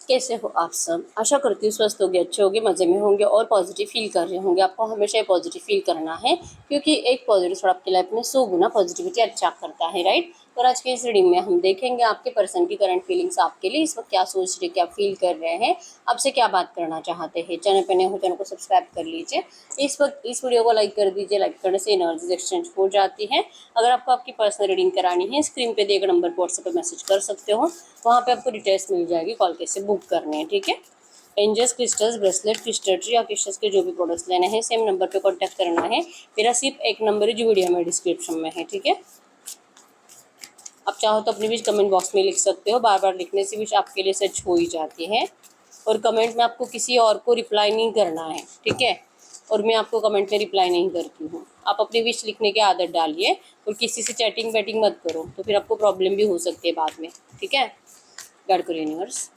कैसे हो आप सब? आशा करती हूँ स्वस्थ होंगे, अच्छे होंगे, मज़े में होंगे और पॉजिटिव फील कर रहे होंगे। आपको हमेशा पॉजिटिव फील करना है, क्योंकि एक पॉजिटिव थॉट आपकी लाइफ में 100 गुना पॉजिटिविटी अच्छा करता है, राइट? और आज के इस रीडिंग में हम देखेंगे आपके पर्सन की करंट फीलिंग्स आपके लिए इस वक्त क्या सोच रहे, क्या फील कर रहे हैं, आपसे क्या बात करना चाहते हैं। चैनल पर नए हो चैनल को सब्सक्राइब कर लीजिए। इस वक्त इस वीडियो को लाइक कर दीजिए। लाइक करने से एनर्जीज एक्सचेंज हो जाती है। अगर आपको आपकी पर्सनल रीडिंग करानी है, स्क्रीन पे दिए गए नंबर पर व्हाट्सएप पर मैसेज कर सकते हो। वहाँ पे आपको डिटेल्स मिल जाएगी, कॉल कैसे बुक करने हैं, ठीक है। एंजल्स, क्रिस्टल्स, ब्रेसलेट, क्रिस्टल या क्रिस्टल्स के जो भी प्रोडक्ट्स लेने हैं सेम नंबर पे कांटेक्ट करना है। मेरा सिर्फ एक नंबर है जो वीडियो में डिस्क्रिप्शन में है, ठीक है। आप चाहो तो अपनी विश कमेंट बॉक्स में लिख सकते हो। बार बार लिखने से विश आपके लिए सच हो ही जाती है। और कमेंट में आपको किसी और को रिप्लाई नहीं करना है, ठीक है। और मैं आपको कमेंट में रिप्लाई नहीं करती हूँ। आप अपनी विश लिखने की आदत डालिए और किसी से चैटिंग बैटिंग मत करो, तो फिर आपको प्रॉब्लम भी हो सकती है बाद में, ठीक है। गाइड करो यूनिवर्स।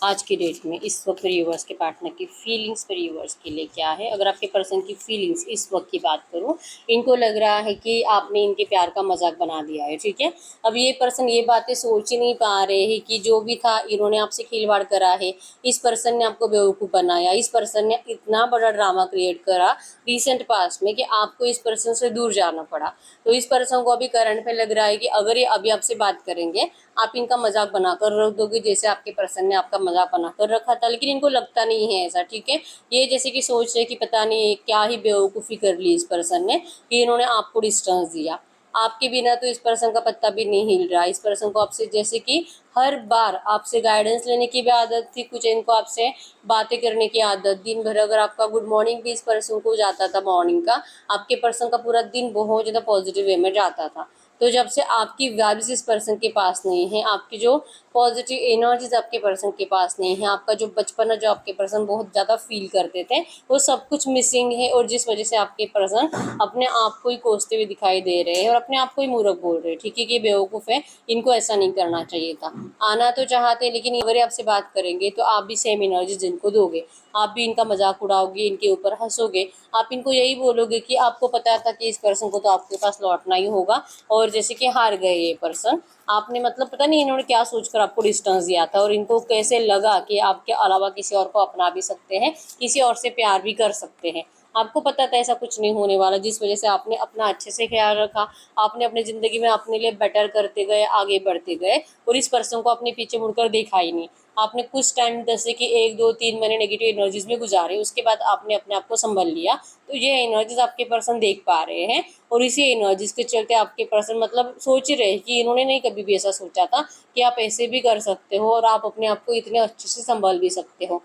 आज की डेट में इस वक्त व्यूअर्स के पार्टनर की फीलिंग्स पर व्यूअर्स के लिए क्या है। अगर आपके पर्सन की फीलिंग्स इस वक्त की बात करूं, इनको लग रहा है कि आपने इनके प्यार का मजाक बना दिया है, ठीक है। अब ये पर्सन ये बातें सोच ही नहीं पा रहे हैं कि जो भी था इन्होंने आपसे खिलवाड़ करा है। इस पर्सन ने आपको बेवकूफ़ बनाया। इस पर्सन ने इतना बड़ा ड्रामा क्रिएट करा रिसेंट पास्ट में कि आपको इस पर्सन से दूर जाना पड़ा। तो इस पर्सन को अभी करंट में लग रहा है कि अगर ये अभी आपसे बात करेंगे, आप इनका मजाक बनाकर रख दोगे, जैसे आपके पर्सन ने आपका मजाक बनाकर रखा था। लेकिन इनको लगता नहीं है ऐसा, ठीक है। ये जैसे कि सोच रहे कि पता नहीं क्या ही बेवकूफ़ी कर ली इस पर्सन ने कि इन्होंने आपको डिस्टेंस दिया। आपके बिना तो इस पर्सन का पत्ता भी नहीं हिल रहा। इस पर्सन को आपसे जैसे कि हर बार आपसे गाइडेंस लेने की भी आदत थी, कुछ इनको आपसे बातें करने की आदत। दिन भर अगर आपका गुड मॉर्निंग भी इस पर्सन को जाता था मॉर्निंग का, आपके पर्सन का पूरा दिन बहुत ज़्यादा पॉजिटिव वे में जाता था। तो जब से आपकी वाइब्स इस पर्सन के पास नहीं है, आपकी जो पॉजिटिव एनर्जीज आपके पर्सन के पास नहीं है, आपका जो बचपना जो आपके पर्सन बहुत ज़्यादा फील करते थे, वो सब कुछ मिसिंग है। और जिस वजह से आपके पर्सन अपने आप को ही कोसते हुए दिखाई दे रहे हैं और अपने आप को ही मूर्ख बोल रहे हैं, ठीक है कि ये बेवकूफ़ है, इनको ऐसा नहीं करना चाहिए था। आना तो चाहते हैं, लेकिन अगर आपसे बात करेंगे तो आप भी सेम एनर्जीज इनको दोगे। आप भी इनका मजाक उड़ाओगे, इनके ऊपर हंसोगे। आप इनको यही बोलोगे कि आपको पता था कि इस पर्सन को तो आपके पास लौटना ही होगा, और जैसे कि हार गए ये पर्सन। आपने मतलब पता नहीं इन्होंने क्या सोचकर आपको डिस्टेंस दिया था, और इनको कैसे लगा कि आपके अलावा किसी और को अपना भी सकते हैं, किसी और से प्यार भी कर सकते हैं। आपको पता था ऐसा कुछ नहीं होने वाला, जिस वजह से आपने अपना अच्छे से ख्याल रखा। आपने अपनी ज़िंदगी में अपने लिए बेटर करते गए, आगे बढ़ते गए, और इस पर्सन को अपने पीछे मुड़कर देखा ही नहीं। आपने कुछ टाइम जैसे कि 1 2 3 महीने नेगेटिव एनर्जीज में गुजारे, उसके बाद आपने अपने आप को संभल लिया। तो ये एनर्जीज आपके पर्सन देख पा रहे हैं, और इसी एनर्जीज के चलते आपके पर्सन मतलब सोच रहे हैं कि इन्होंने नहीं कभी भी ऐसा सोचा था कि आप ऐसे भी कर सकते हो और आप अपने आप को इतने अच्छे से संभाल भी सकते हो।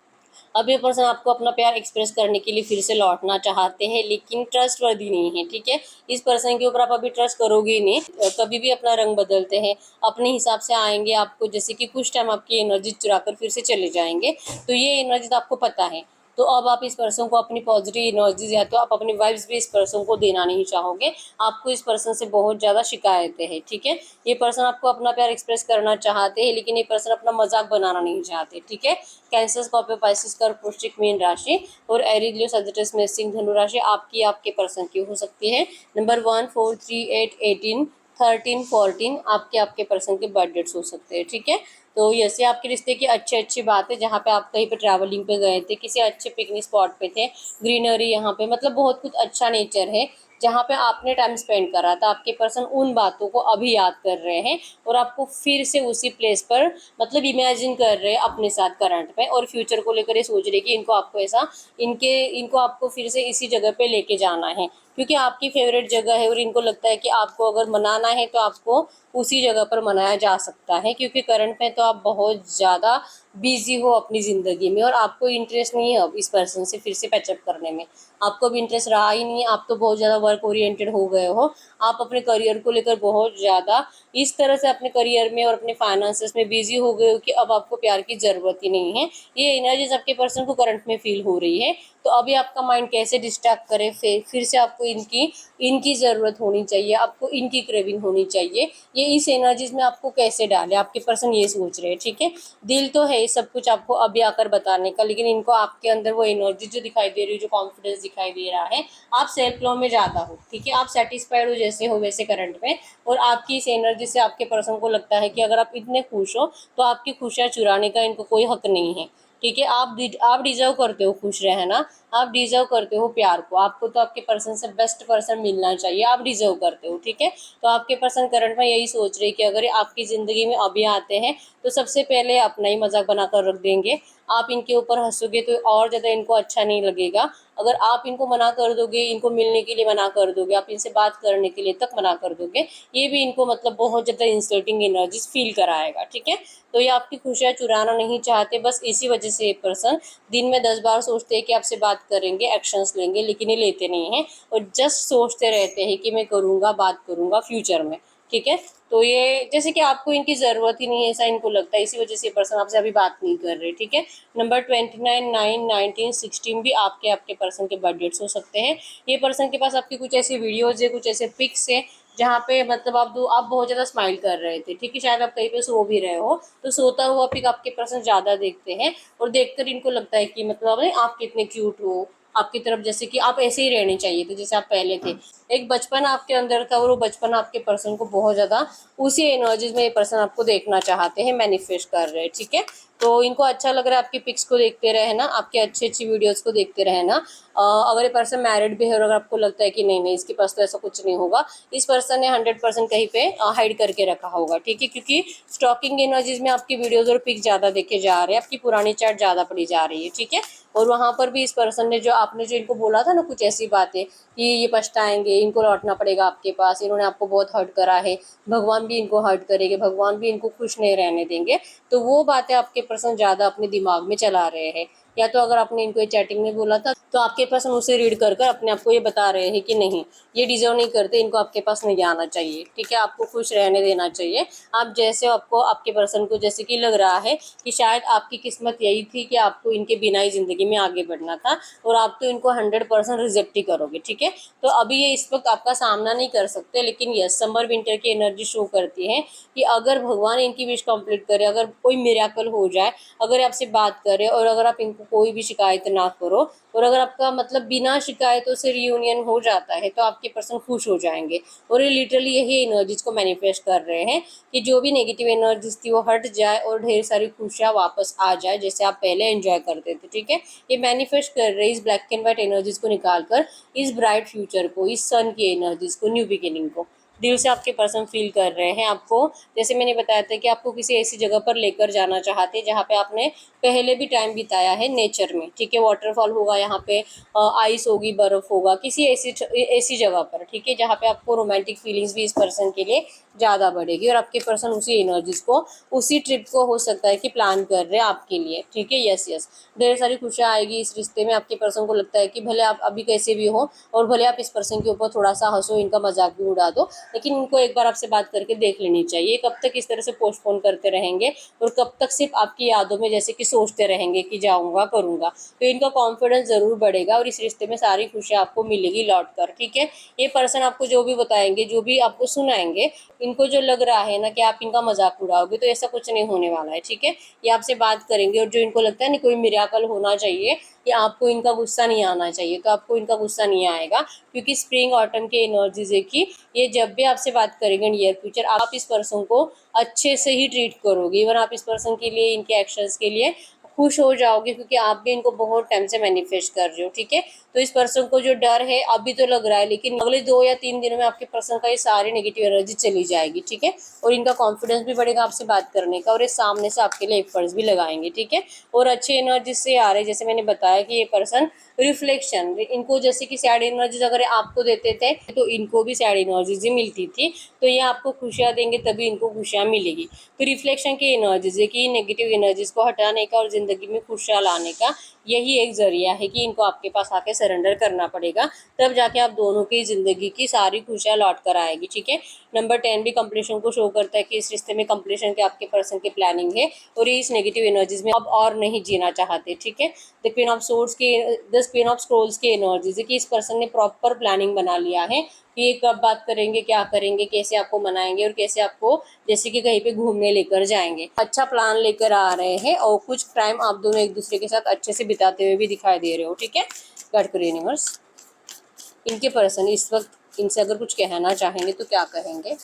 अब ये पर्सन आपको अपना प्यार एक्सप्रेस करने के लिए फिर से लौटना चाहते हैं, लेकिन ट्रस्ट वर्दी नहीं है, ठीक है। इस पर्सन के ऊपर आप अभी ट्रस्ट करोगे ही नहीं। कभी भी अपना रंग बदलते हैं, अपने हिसाब से आएंगे आपको, जैसे कि कुछ टाइम आपकी एनर्जी चुरा कर फिर से चले जाएंगे। तो ये एनर्जी आपको पता है। तो अब आप इस पर्सन को अपनी पॉजिटिव एनर्जीज या तो आप अपनी वाइब्स भी इस पर्सन को देना नहीं चाहोगे। आपको इस पर्सन से बहुत ज़्यादा शिकायतें हैं, ठीक है। ये पर्सन आपको अपना प्यार एक्सप्रेस करना चाहते हैं, लेकिन ये पर्सन अपना मजाक बनाना नहीं चाहते, ठीक है। कैंसर, स्कॉर्पियो, पाइसिस, कर्क, वृश्चिक, मीन राशि और एरीज, लियो, सजिटेरियस, मेष, सिंह, धनु राशि आपके पर्सन की हो सकती है। नंबर 1 4 3 8 18 13 14 आपके पर्सन के बर्थ डेट्स हो सकते हैं, ठीक है। तो ऐसे आपके रिश्ते की अच्छी बात है, जहाँ पे आप कहीं पे ट्रैवलिंग पे गए थे, किसी अच्छे पिकनिक स्पॉट पे थे, ग्रीनरी यहाँ पे मतलब बहुत कुछ अच्छा नेचर है जहाँ पे आपने टाइम स्पेंड करा था। आपके पर्सन उन बातों को अभी याद कर रहे हैं और आपको फिर से उसी प्लेस पर मतलब इमेजिन कर रहे हैं अपने साथ करंट में, और फ्यूचर को लेकर ये सोच रहे कि इनको आपको ऐसा इनको आपको फिर से इसी जगह पे लेके जाना है, क्योंकि आपकी फेवरेट जगह है। और इनको लगता है कि आपको अगर मनाना है तो आपको उसी जगह पर मनाया जा सकता है, क्योंकि करंट में तो आप बहुत ज़्यादा बिजी हो अपनी ज़िंदगी में और आपको इंटरेस्ट नहीं है अब इस पर्सन से फिर से पैचअप करने में। आपको भी इंटरेस्ट रहा ही नहीं है। आप तो बहुत ज़्यादा वर्क ओरिएंटेड हो गए हो। आप अपने करियर को लेकर बहुत ज़्यादा इस तरह से अपने करियर में और अपने फाइनेंसेस में बिजी हो गए हो कि अब आपको प्यार की ज़रूरत ही नहीं है। ये एनर्जीज आपके पर्सन को करंट में फील हो रही है। तो अभी आपका माइंड कैसे डिस्ट्रैक्ट करे फिर से आपको इनकी इनकी ज़रूरत होनी चाहिए, आपको इनकी क्रेविंग होनी चाहिए। ये इस एनर्जीज में आपको कैसे डाले, आपके पर्सन ये सोच रहे हैं, ठीक है। दिल तो है सब कुछ आपको अभी आकर बताने का, लेकिन इनको आपके अंदर वो एनर्जी जो दिखाई दे रही है, जो कॉन्फिडेंस दिखाई दे रहा है, आप सेल्फ लव में ज़्यादा हो, ठीक है। आप सेटिस्फाइड हो जैसे हो वैसे करंट में, और आपकी इस एनर्जी से आपके पर्सन को लगता है कि अगर आप इतने खुश हो तो आपकी खुशियाँ चुराने का इनको कोई हक नहीं है, ठीक है। आप डिजर्व करते हो खुश रहना, आप डिजर्व करते हो प्यार को, आपको तो आपके पर्सन से बेस्ट पर्सन मिलना चाहिए, आप डिजर्व करते हो, ठीक है। तो आपके पर्सन करंट में यही सोच रहे हैं कि अगर ये आपकी ज़िंदगी में अभी आते हैं तो सबसे पहले अपना ही मजाक बनाकर रख देंगे। आप इनके ऊपर हंसोगे तो और ज़्यादा इनको अच्छा नहीं लगेगा। अगर आप इनको मना कर दोगे, इनको मिलने के लिए मना कर दोगे, आप इनसे बात करने के लिए तक मना कर दोगे, ये भी इनको मतलब बहुत ज़्यादा इंसल्टिंग एनर्जीज फील कराएगा, ठीक है। तो ये आपकी खुशियाँ चुराना नहीं चाहते, बस इसी वजह से ये पर्सन दिन में 10 बार सोचते हैं कि आपसे बात करेंगे, एक्शंस लेंगे, लेकिन ये लेते नहीं हैं और जस्ट सोचते रहते हैं कि मैं करूँगा, बात करूँगा फ्यूचर में, ठीक है। तो ये जैसे कि आपको इनकी ज़रूरत ही नहीं है ऐसा इनको लगता है, इसी वजह से ये पर्सन आपसे अभी बात नहीं कर रहे, ठीक है। नंबर 29, 9, 19, 16 भी आपके पर्सन के बर्थ डेट्स हो सकते हैं। ये पर्सन के पास आपकी कुछ ऐसी वीडियोज़ है, कुछ ऐसे पिक्स है जहाँ पे मतलब आप बहुत ज़्यादा स्माइल कर रहे थे, ठीक है। शायद आप कहीं पे सो भी रहे हो, तो सोता हुआ पिक आपके पर्सन ज़्यादा देखते हैं और देखकर इनको लगता है कि मतलब आप कितने क्यूट हो, आपकी तरफ जैसे कि आप ऐसे ही रहने चाहिए थे जैसे आप पहले थे। एक बचपन आपके अंदर था और वो बचपन आपके पर्सन को बहुत ज़्यादा उसी एनर्जीज में ये पर्सन आपको देखना चाहते हैं, मैनिफेस्ट कर रहे हैं, ठीक है। तो इनको अच्छा लग रहा है आपकी पिक्स को देखते रहना, आपके अच्छी अच्छी वीडियोस को देखते रहना। अगर ये पर्सन मैरिड भी है और अगर आपको लगता है कि नहीं नहीं इसके पास तो ऐसा कुछ नहीं होगा, इस पर्सन ने 100% कहीं पे हाइड करके रखा होगा, ठीक है। क्योंकि स्टॉकिंग एनर्जीज में आपकी वीडियोज और पिक ज़्यादा देखे जा रहे हैं, आपकी पुरानी चैट ज़्यादा पड़ी जा रही है, ठीक है। और वहाँ पर भी इस पर्सन ने जो आपने जो इनको बोला था ना कुछ ऐसी बातें कि ये पछताएंगे, इनको लौटना पड़ेगा आपके पास, इन्होंने आपको बहुत हर्ट करा है, भगवान भी इनको हर्ट करेंगे, भगवान भी इनको खुश नहीं रहने देंगे, तो वो बातें आपके पर्सन ज़्यादा अपने दिमाग में चला रहे हैं। या तो अगर आपने इनको ये चैटिंग में बोला था तो आपके पर्सन उसे रीड कर कर अपने आप को ये बता रहे हैं कि नहीं ये डिजर्व नहीं करते, इनको आपके पास नहीं आना चाहिए, ठीक है। आपको खुश रहने देना चाहिए, आप जैसे आपको आपके पर्सन को जैसे कि लग रहा है कि शायद आपकी किस्मत यही थी कि आपको इनके बिना ही ज़िंदगी में आगे बढ़ना था और आप तो इनको 100% रिजेक्ट ही करोगे, ठीक है। तो अभी ये इस वक्त आपका सामना नहीं कर सकते, लेकिन यस समर विंटर की एनर्जी शो करती है कि अगर भगवान इनकी विश कंप्लीट करे, अगर कोई मिरेकल हो जाए, अगर आपसे बात करे और अगर आप इनको कोई भी शिकायत ना करो और अगर आपका मतलब बिना शिकायतों से रियूनियन हो जाता है तो आपके पर्सन खुश हो जाएंगे। और ये लिटरली यही एनर्जीज को मैनिफेस्ट कर रहे हैं कि जो भी नेगेटिव एनर्जीज थी वो हट जाए और ढेर सारी खुशियाँ वापस आ जाए जैसे आप पहले एंजॉय करते थे, ठीक है। ये मैनिफेस्ट कर रहे हैं इस ब्लैक एंड व्हाइट एनर्जीज को निकाल कर, इस ब्राइट फ्यूचर को, इस सन की एनर्जीज को, न्यू बिगिनिंग को दिल से आपके पर्सन फील कर रहे हैं। आपको जैसे मैंने बताया था कि आपको किसी ऐसी जगह पर लेकर जाना चाहते हैं जहाँ पे आपने पहले भी टाइम बिताया है नेचर में, ठीक है। वाटरफॉल होगा यहाँ पे, आइस होगी, बर्फ होगा, किसी ऐसी जगह पर, ठीक है, जहाँ पे आपको रोमांटिक फीलिंग्स भी इस पर्सन के लिए ज़्यादा बढ़ेगी और आपके पर्सन उसी एनर्जीज को, उसी ट्रिप को हो सकता है कि प्लान कर रहे हैं आपके लिए, ठीक है। यस यस ढेर सारी खुशियाँ आएगी इस रिश्ते में। आपके पर्सन को लगता है कि भले आप अभी कैसे भी हो और भले आप इस पर्सन के ऊपर थोड़ा सा हंसो, इनका मजाक भी उड़ा दो, लेकिन इनको एक बार आपसे बात करके देख लेनी चाहिए। कब तक इस तरह से पोस्टपोन करते रहेंगे और कब तक सिर्फ आपकी यादों में जैसे कि सोचते रहेंगे कि जाऊँगा करूँगा, तो इनका कॉन्फिडेंस ज़रूर बढ़ेगा और इस रिश्ते में सारी खुशियाँ आपको मिलेगी लौट कर, ठीक है। ये पर्सन आपको जो भी बताएंगे, जो भी आपको सुनाएंगे, इनको जो लग रहा है ना कि आप इनका मजाक उड़ाओगे, तो ऐसा कुछ नहीं होने वाला है, ठीक है। ये आपसे बात करेंगे और जो इनको लगता है ना कोई मिरेकल होना चाहिए कि आपको इनका गुस्सा नहीं आना चाहिए, तो आपको इनका गुस्सा नहीं आएगा क्योंकि स्प्रिंग ऑटम के एनर्जीज है कि ये जब भी आपसे बात करेंगे नियर फ्यूचर, आप इस पर्सन को अच्छे से ही ट्रीट करोगे। इवन आप इस पर्सन के लिए, इनके एक्शंस के लिए खुश हो जाओगे क्योंकि आप भी इनको बहुत टाइम से मैनिफेस्ट कर रहे हो, ठीक है। तो इस पर्सन को जो डर है अभी तो लग रहा है, लेकिन अगले 2 या 3 दिनों में आपके पर्सन का ये सारी नेगेटिव एनर्जी चली जाएगी, ठीक है। और इनका कॉन्फिडेंस भी बढ़ेगा आपसे बात करने का और ये सामने से आपके लिए एफर्ट्स भी लगाएंगे, ठीक है। और अच्छे एनर्जी से आ रहे, जैसे मैंने बताया कि ये पर्सन रिफ्लेक्शन, इनको जैसे कि सैड एनर्जीज अगर आपको देते थे तो इनको भी सैड एनर्जीज ही मिलती थी, तो ये आपको खुशियाँ देंगे तभी इनको खुशियाँ मिलेगी। तो रिफ्लेक्शन की एनर्जीज है कि नेगेटिव एनर्जीज को हटाने का और ज़िंदगी में खुशियाँ लाने का यही एक जरिया है कि इनको आपके पास आके सरेंडर करना पड़ेगा, तब जाके आप दोनों की ज़िंदगी की सारी खुशियाँ लौट कर आएगी। ठीक है, नंबर 10 भी कंप्लीशन को शो करता है कि इस रिश्ते में कंप्लीशन के आपके पर्सन की प्लानिंग है और ये इस नेगेटिव एनर्जीज में अब और नहीं जीना चाहते। ठीक है, द क्वीन ऑफ सोर्ड्स की, द क्वीन ऑफ स्क्रोल्स की एनर्जीज है कि इस पर्सन ने प्रॉपर प्लानिंग बना लिया है कि ये कब बात करेंगे, क्या करेंगे, कैसे आपको मनाएंगे और कैसे आपको जैसे कि कहीं पे घूमने लेकर जाएंगे। अच्छा प्लान लेकर आ रहे हैं और कुछ टाइम आप दोनों एक दूसरे के साथ अच्छे से बिताते हुए भी दिखाई दे रहे हो। ठीक है, गाइड करो यूनिवर्स, इनके पर्सन इस वक्त इनसे अगर कुछ कहना चाहेंगे तो क्या कहेंगे?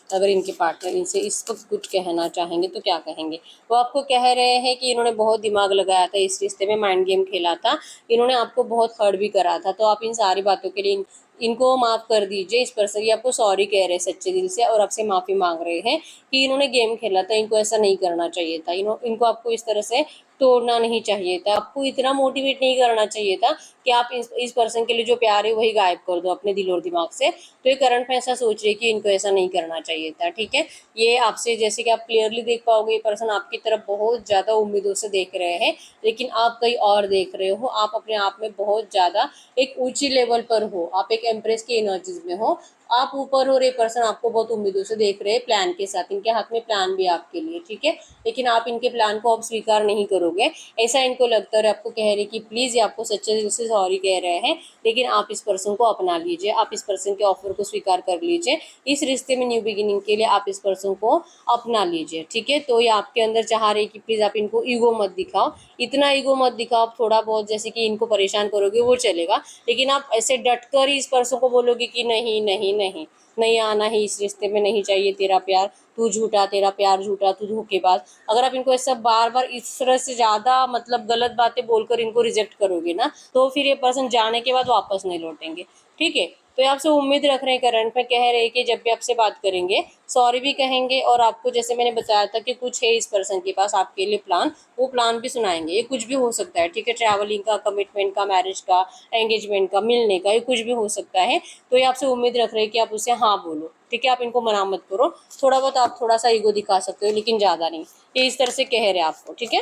अगर इनके पार्टनर इनसे इस वक्त कुछ कहना चाहेंगे तो क्या कहेंगे? वो आपको कह रहे हैं कि इन्होंने बहुत दिमाग लगाया था इस रिश्ते में, माइंड गेम खेला था, इन्होंने आपको बहुत हर्ट भी करा था, तो आप इन सारी बातों के लिए इनको माफ़ कर दीजिए। इस पर्सन ये आपको सॉरी कह रहे हैं सच्चे दिल से और आपसे माफ़ी मांग रहे हैं कि इन्होंने गेम खेला था, इनको ऐसा नहीं करना चाहिए था, इनको आपको इस तरह से तोड़ना नहीं चाहिए था, आपको इतना मोटिवेट नहीं करना चाहिए था कि आप इस पर्सन के लिए जो प्यार है वही गायब कर दो अपने दिल और दिमाग से। तो ये करंट में ऐसा सोच रही है कि इनको ऐसा नहीं करना चाहिए था। ठीक है, ये आपसे जैसे कि आप क्लियरली देख पाओगे, ये पर्सन आपकी तरफ बहुत ज़्यादा उम्मीदों से देख रहे हैं, लेकिन आप कहीं और देख रहे हो। आप अपने आप में बहुत ज़्यादा एक ऊंची लेवल पर हो, आप एक एम्प्रेस की एनर्जीज में हो, आप ऊपर हो, ये पर्सन आपको बहुत उम्मीदों से देख रहे हैं प्लान के साथ, इनके हाथ में प्लान भी आपके लिए। ठीक है, लेकिन आप इनके प्लान को अब स्वीकार नहीं करोगे, ऐसा इनको लगता है। आपको कह रहे कि प्लीज़, ये आपको सच्चे दिल से सॉरी कह रहे हैं, लेकिन आप इस पर्सन को अपना लीजिए, आप इस पर्सन के ऑफर को स्वीकार कर लीजिए, इस रिश्ते में न्यू बिगिनिंग के लिए आप इस पर्सन को अपना लीजिए। ठीक है, तो ये आपके अंदर चाह रहे कि प्लीज़ आप इनको ईगो मत दिखाओ, इतना ईगो मत दिखाओ। आप थोड़ा बहुत जैसे कि इनको परेशान करोगे वो चलेगा, लेकिन आप ऐसे डट कर ही इस पर्सन को बोलोगे कि नहीं नहीं नहीं, नहीं आना ही इस रिश्ते में, नहीं चाहिए तेरा प्यार, तू झूठा, तेरा प्यार झूठा, तू धोखेबाज। अगर आप इनको ऐसा बार बार इस तरह से ज़्यादा मतलब गलत बातें बोलकर इनको रिजेक्ट करोगे ना, तो फिर ये पर्सन जाने के बाद वापस नहीं लौटेंगे। ठीक है, तो ये आपसे उम्मीद रख रहे हैं, करंट में कह रहे हैं कि जब भी आपसे बात करेंगे सॉरी भी कहेंगे, और आपको जैसे मैंने बताया था कि कुछ है इस पर्सन के पास आपके लिए प्लान, वो प्लान भी सुनाएंगे। ये कुछ भी हो सकता है। ठीक है, ट्रैवलिंग का, कमिटमेंट का, मैरिज का, एंगेजमेंट का, मिलने का, ये कुछ भी हो सकता है। तो ये आपसे उम्मीद रख रहे हैं कि आप उससे हाँ बोलो। ठीक है, आप इनको मना मत करो, थोड़ा बहुत आप थोड़ा सा ईगो दिखा सकते हो, लेकिन ज़्यादा नहीं। ये इस तरह से कह रहे हैं आपको। ठीक है,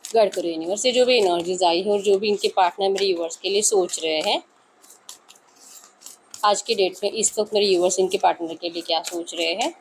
गाइड करो यूनिवर्स से जो भी एनर्जीज आई है और जो भी इनके पार्टनर मेरे यूनिवर्स के लिए सोच रहे हैं आज की डेट में, इस वक्त मेरे यूवर्स इनके पार्टनर के लिए क्या सोच रहे हैं?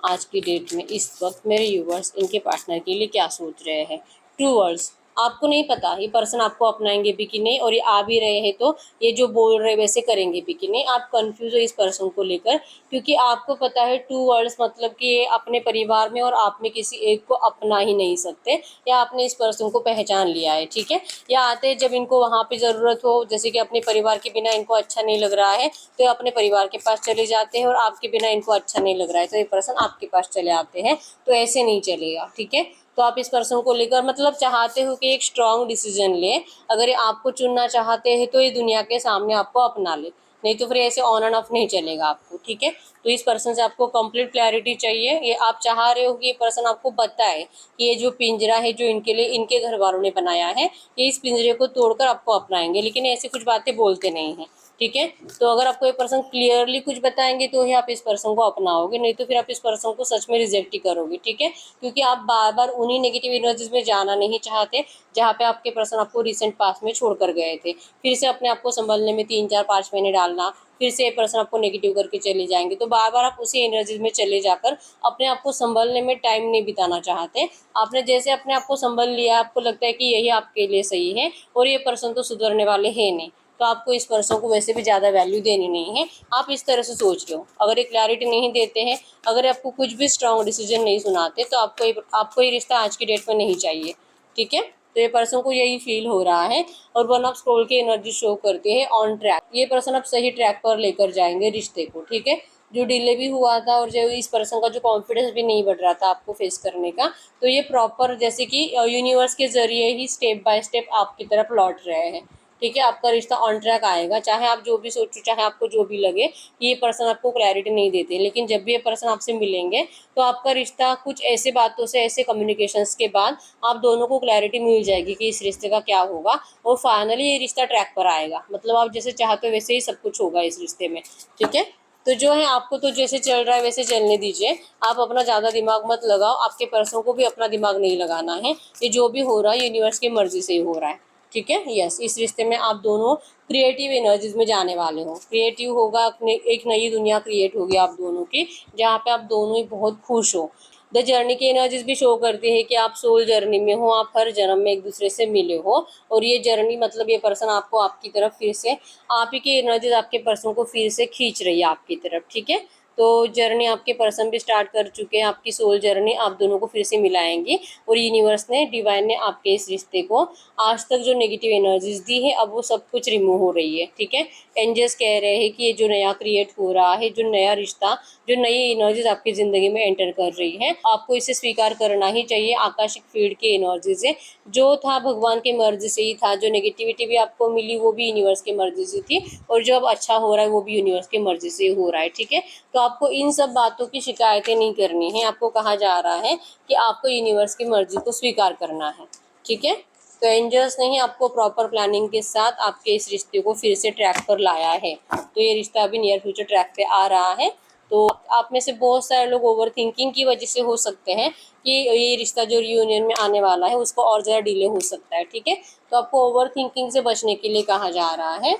आज की डेट में इस वक्त मेरे यूवर्स इनके पार्टनर के लिए क्या सोच रहे हैं? ट्रू वर्ड्स, आपको नहीं पता ये पर्सन आपको अपनाएंगे भी कि नहीं, और ये आ भी रहे हैं तो ये जो बोल रहे वैसे करेंगे भी कि नहीं। आप कंफ्यूज हो इस पर्सन को लेकर, क्योंकि आपको पता है ट्रू वर्ड्स मतलब कि ये अपने परिवार में और आप में किसी एक को अपना ही नहीं सकते, या आपने इस पर्सन को पहचान लिया है। ठीक है, या आते हैं जब इनको वहाँ पे ज़रूरत हो, जैसे कि अपने परिवार के बिना इनको अच्छा नहीं लग रहा है तो ये अपने परिवार के पास चले जाते हैं, और आपके बिना इनको अच्छा नहीं लग रहा है तो ये पर्सन आपके पास चले आते हैं। तो ऐसे नहीं चलेगा। ठीक है, तो आप इस पर्सन को लेकर मतलब चाहते हो कि एक स्ट्रॉन्ग डिसीजन ले। अगर ये आपको चुनना चाहते हैं तो ये दुनिया के सामने आपको अपना ले, नहीं तो फिर ऐसे ऑन एंड ऑफ नहीं चलेगा आपको। ठीक है, तो इस पर्सन से आपको कंप्लीट क्लैरिटी चाहिए। ये आप चाह रहे हो कि ये पर्सन आपको बताए कि ये जो पिंजरा है जो इनके लिए इनके घर वालों ने बनाया है, ये इस पिंजरे को तोड़कर आपको अपनाएंगे, लेकिन ऐसे कुछ बातें बोलते नहीं हैं। ठीक है, तो अगर आपको ये पर्सन क्लियरली कुछ बताएंगे तो ही आप इस पर्सन को अपनाओगे, नहीं तो फिर आप इस पर्सन को सच में रिजेक्ट ही करोगे। ठीक है, क्योंकि आप बार बार उन्हीं नेगेटिव एनर्जीज में जाना नहीं चाहते जहाँ पे आपके पर्सन आपको रिसेंट पास में छोड़ कर गए थे। फिर से अपने आप को संभलने में 3 4 5 महीने डालना, फिर से ये पर्सन आपको नेगेटिव करके चले जाएंगे, तो बार बार आप उसी एनर्जीज में चले जाकर अपने आप को संभलने में टाइम नहीं बिताना चाहते। आपने जैसे अपने आप को संभल लिया, आपको लगता है कि यही आपके लिए सही है और ये पर्सन तो सुधरने वाले हैं नहीं, तो आपको इस पर्सन को वैसे भी ज़्यादा वैल्यू देनी नहीं है। आप इस तरह से सोच रहे हो। अगर ये क्लैरिटी नहीं देते हैं, अगर आपको कुछ भी स्ट्रॉन्ग डिसीजन नहीं सुनाते, तो आपको ये रिश्ता आज की डेट में नहीं चाहिए। ठीक है, तो ये पर्सन को यही फील हो रहा है, और वन ऑफ स्क्रोल की एनर्जी शो करती है ऑन ट्रैक। ये पर्सन अब सही ट्रैक पर लेकर जाएंगे रिश्ते को। ठीक है, जो डिले भी हुआ था और जो इस पर्सन का जो कॉन्फिडेंस भी नहीं बढ़ रहा था आपको फेस करने का, तो ये प्रॉपर जैसे कि यूनिवर्स के जरिए ही स्टेप बाय स्टेप आपकी तरफ लौट रहे हैं। ठीक है, आपका रिश्ता ऑन ट्रैक आएगा, चाहे आप जो भी सोचो, चाहे आपको जो भी लगे कि ये पर्सन आपको क्लैरिटी नहीं देते, लेकिन जब भी ये पर्सन आपसे मिलेंगे तो आपका रिश्ता कुछ ऐसे बातों से, ऐसे कम्युनिकेशंस के बाद आप दोनों को क्लैरिटी मिल जाएगी कि इस रिश्ते का क्या होगा, और फाइनली ये रिश्ता ट्रैक पर आएगा। मतलब आप जैसे चाहते हो वैसे ही सब कुछ होगा इस रिश्ते में। ठीक है, तो जो है आपको तो जैसे चल रहा है वैसे चलने दीजिए, आप अपना ज़्यादा दिमाग मत लगाओ, आपके पर्सन को भी अपना दिमाग नहीं लगाना है। ये जो भी हो रहा है यूनिवर्स की मर्जी से ही हो रहा है, ठीक है। यस, इस रिश्ते में आप दोनों क्रिएटिव एनर्जीज में जाने वाले हो। क्रिएटिव होगा, अपने एक नई दुनिया क्रिएट होगी आप दोनों की, जहाँ पे आप दोनों ही बहुत खुश हो। द जर्नी की एनर्जीज भी शो करती है कि आप सोल जर्नी में हो, आप हर जन्म में एक दूसरे से मिले हो, और ये जर्नी मतलब ये पर्सन आपको आपकी तरफ फिर से, आप ही की एनर्जीज आपके पर्सन को फिर से खींच रही है आपकी तरफ, ठीक है। तो जर्नी आपके पर्सन भी स्टार्ट कर चुके हैं, आपकी सोल जर्नी आप दोनों को फिर से मिलाएंगी, और यूनिवर्स ने, डिवाइन ने आपके इस रिश्ते को आज तक जो नेगेटिव एनर्जीज दी है अब वो सब कुछ रिमूव हो रही है, ठीक है। एंजल्स कह रहे हैं कि ये जो नया क्रिएट हो रहा है, जो नया रिश्ता, जो नई एनर्जीज आपकी ज़िंदगी में एंटर कर रही है, आपको इसे स्वीकार करना ही चाहिए। आकाशिक फील्ड की एनर्जीज है, जो था भगवान की मर्जी से ही था, जो नेगेटिविटी भी आपको मिली वो भी यूनिवर्स की मर्जी से थी, और जो अब अच्छा हो रहा है वो भी यूनिवर्स की मर्जी से हो रहा है, ठीक है। तो आपको इन सब बातों की शिकायतें नहीं करनी है, आपको कहा जा रहा है कि आपको यूनिवर्स की मर्जी को स्वीकार करना है, ठीक है। तो एंजल्स ने ही आपको प्रॉपर प्लानिंग के साथ आपके इस रिश्ते को फिर से ट्रैक पर लाया है। तो ये रिश्ता अभी नियर फ्यूचर ट्रैक पे आ रहा है। तो आप में से बहुत सारे लोग ओवर थिंकिंग की वजह से हो सकते हैं कि ये रिश्ता जो रियूनियन में आने वाला है उसको और ज़्यादा डिले हो सकता है, ठीक है। तो आपको ओवर थिंकिंग से बचने के लिए कहा जा रहा है।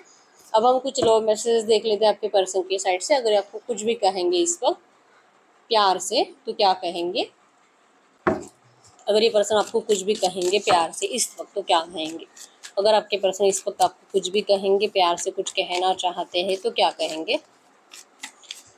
अब हम कुछ लव मैसेजेस देख लेते हैं आपके पर्सन की साइड से। अगर आपको कुछ भी कहेंगे इस वक्त प्यार से तो क्या कहेंगे? अगर ये पर्सन आपको कुछ भी कहेंगे प्यार से इस वक्त तो क्या कहेंगे? अगर आपके पर्सन इस वक्त आपको कुछ भी कहेंगे, प्यार से कुछ कहना चाहते हैं तो क्या कहेंगे?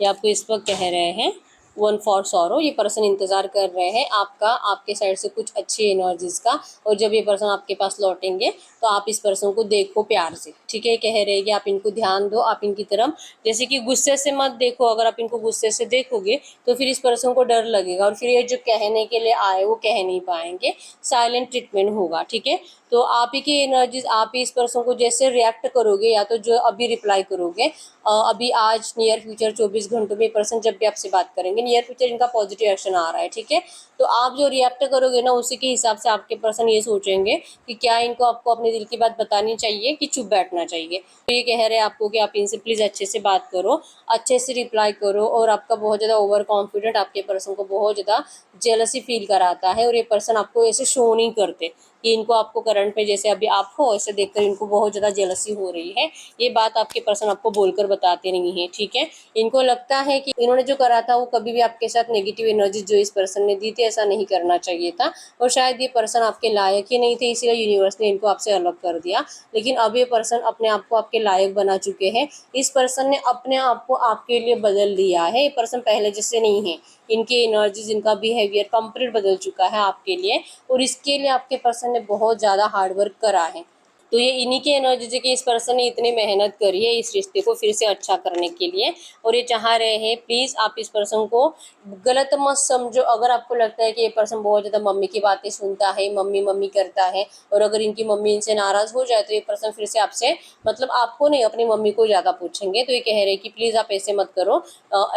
ये आपको इस वक्त कह रहे हैं वन फॉर सॉरो। ये पर्सन इंतज़ार कर रहे हैं आपका, आपके साइड से कुछ अच्छी एनर्जीज का, और जब ये पर्सन आपके पास लौटेंगे तो आप इस पर्सन को देखो प्यार से, ठीक है। कह रहे हैं कि आप इनको ध्यान दो, आप इनकी तरफ, जैसे कि गुस्से से मत देखो। अगर आप इनको गुस्से से देखोगे तो फिर इस पर्सन को डर लगेगा, और फिर ये जो कहने के लिए आए वो कह नहीं पाएंगे, साइलेंट ट्रीटमेंट होगा, ठीक है। तो आप ही की एनर्जीज, आप ही इस पर्सन को जैसे रिएक्ट करोगे, या तो जो अभी रिप्लाई करोगे, अभी आज नियर फ्यूचर 24 घंटों में पर्सन जब भी आपसे बात करेंगे, नियर फ्यूचर इनका पॉजिटिव एक्शन आ रहा है, ठीक है। तो आप जो रिएक्ट करोगे ना उसी के हिसाब से आपके पर्सन ये सोचेंगे कि क्या इनको आपको अपने दिल की बात बतानी चाहिए कि चुप बैठना चाहिए। तो ये कह रहे हैं आपको कि आप इनसे प्लीज़ अच्छे से बात करो, अच्छे से रिप्लाई करो, और आपका बहुत ज़्यादा ओवर कॉन्फिडेंट आपके पर्सन को बहुत ज़्यादा जेलसी फील कराता है, और ये पर्सन आपको ऐसे शो नहीं करते कि इनको आपको करंट पे जैसे अभी आप हो ऐसे देखकर इनको बहुत ज़्यादा जेलसी हो रही है। ये बात आपके पर्सन आपको बोलकर बताते नहीं है, ठीक है। इनको लगता है कि इन्होंने जो करा था वो कभी भी आपके साथ नेगेटिव एनर्जी जो इस पर्सन ने दी थी ऐसा नहीं करना चाहिए था, और शायद ये पर्सन आपके लायक ही नहीं थे, इसीलिए यूनिवर्स ने इनको आपसे अलग कर दिया। लेकिन अब ये पर्सन अपने आप को आपके लायक बना चुके हैं। इस पर्सन ने अपने आप को आपके लिए बदल दिया है। ये पर्सन पहले जैसे नहीं है, इनकी एनर्जीज, इनका बिहेवियर कंप्लीट बदल चुका है आपके लिए, और इसके लिए आपके पर्सन ने बहुत ज़्यादा हार्डवर्क करा है। तो ये इन्हीं की एनर्जी है कि इस पर्सन ने इतनी मेहनत करी है इस रिश्ते को फिर से अच्छा करने के लिए, और ये चाह रहे हैं प्लीज़ आप इस पर्सन को गलत मत समझो। अगर आपको लगता है कि ये पर्सन बहुत ज़्यादा मम्मी की बातें सुनता है, मम्मी मम्मी करता है, और अगर इनकी मम्मी इनसे नाराज़ हो जाए तो ये पर्सन फिर से आपसे, मतलब आपको नहीं, अपनी मम्मी को ज़्यादा पूछेंगे। तो ये कह रहे हैं कि प्लीज़ आप ऐसे मत करो,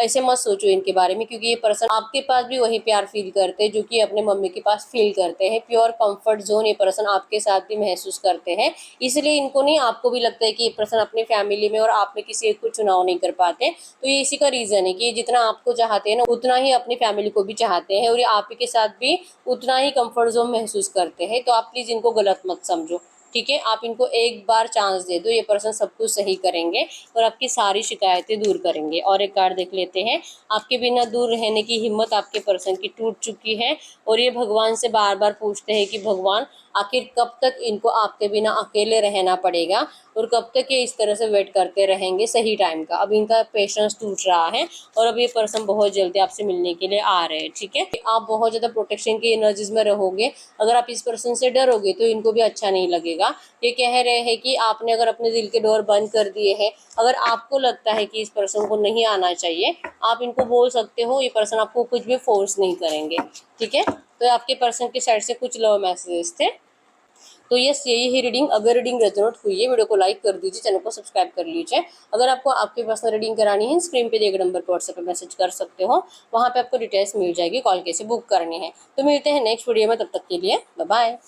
ऐसे मत सोचो इनके बारे में, क्योंकि ये पर्सन आपके पास भी वही प्यार फील करते हैं जो कि अपने मम्मी के पास फील करते हैं। प्योर कंफर्ट जोन ये पर्सन आपके साथ भी महसूस करते हैं, इसलिए इनको नहीं, आपको भी लगता है कि ये पर्सन अपनी फैमिली में और आप में किसी एक को चुनाव नहीं कर पाते। तो ये इसी का रीज़न है कि जितना आपको चाहते हैं ना उतना ही अपनी फैमिली को भी चाहते हैं, और ये आप ही के साथ भी उतना ही कंफर्ट जोन महसूस करते हैं। तो आप प्लीज़ इनको गलत मत समझो, ठीक है। आप इनको एक बार चांस दे दो, ये पर्सन सब कुछ सही करेंगे और आपकी सारी शिकायतें दूर करेंगे। और एक कार्ड देख लेते हैं। आपके बिना दूर रहने की हिम्मत आपके पर्सन की टूट चुकी है, और ये भगवान से बार बार पूछते हैं कि भगवान आखिर कब तक इनको आपके बिना अकेले रहना पड़ेगा, और कब तक ये इस तरह से वेट करते रहेंगे सही टाइम का। अब इनका पेशेंस टूट रहा है, और अब ये पर्सन बहुत जल्दी आपसे मिलने के लिए आ रहे हैं, ठीक है। आप बहुत ज़्यादा प्रोटेक्शन की एनर्जीज में रहोगे। अगर आप इस पर्सन से डरोगे तो इनको भी अच्छा नहीं लगेगा। ये कह रहे हैं कि आपने अगर अपने दिल के डोर बंद कर दिए हैं, अगर आपको लगता है कि इस पर्सन को नहीं आना चाहिए, आप इनको बोल सकते हो, ये पर्सन आपको कुछ भी फोर्स नहीं करेंगे, ठीक है। तो आपके पर्सन की साइड से कुछ लव मैसेजेस थे। तो यस, यही है रीडिंग। अगर रीडिंग रेजोनेट हुई है वीडियो को लाइक कर दीजिए, चैनल को सब्सक्राइब कर लीजिए। अगर आपको आपके पर्सनल रीडिंग करानी है स्क्रीन पे दिए गए नंबर पर व्हाट्सएप पे मैसेज कर सकते हो, वहाँ पे आपको डिटेल्स मिल जाएगी, कॉल कैसे बुक करनी है। तो मिलते हैं नेक्स्ट वीडियो में, तब तक के लिए बाय बाय।